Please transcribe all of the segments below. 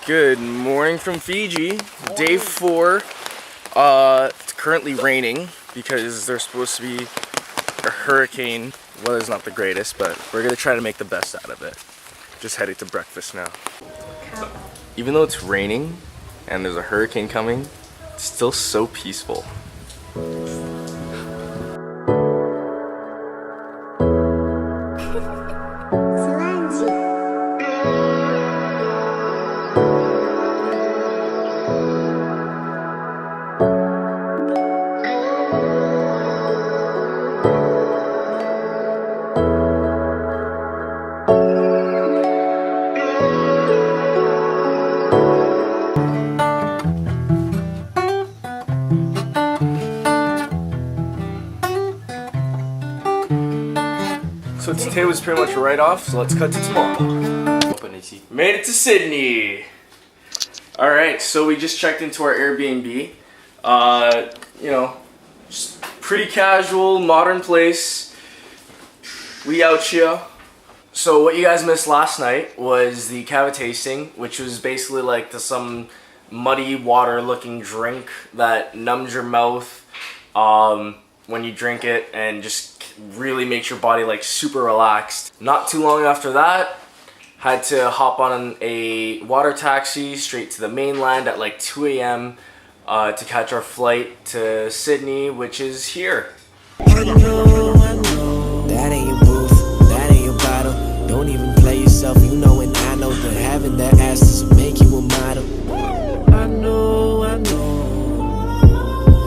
Good morning from Fiji, day 4. It's currently raining because there's supposed to be a hurricane. Weather's not the greatest, but we're gonna try to make the best out of it. Just heading to breakfast now. Even though it's raining and there's a hurricane coming, it's still so peaceful. So today was pretty much a write-off, so let's cut to tomorrow. Made it to Sydney! Alright, so we just checked into our Airbnb. You know, just pretty casual, modern place. We out here. So what you guys missed last night was the cava tasting, which was basically like some muddy water looking drink that numbs your mouth when you drink it and just really makes your body like super relaxed. Not too long after that, had to hop on a water taxi straight to the mainland at like 2 a.m. To catch our flight to Sydney, which is here. I know, that ain't your booth, that ain't your bottle. Don't even play yourself, you know, and I know that having that ass doesn't make you a model. I know,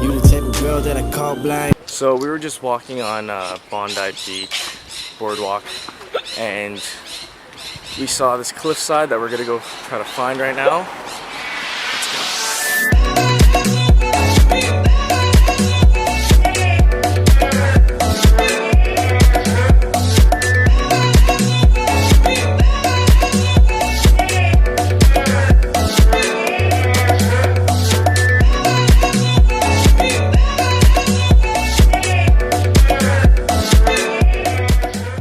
you the type of girl that I call blind. So we were just walking on Bondi Beach boardwalk, and we saw this cliffside that we're gonna go try to find right now.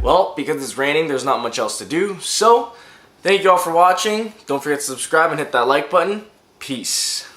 Well, because it's raining, there's not much else to do. So, thank you all for watching. Don't forget to subscribe and hit that like button. Peace.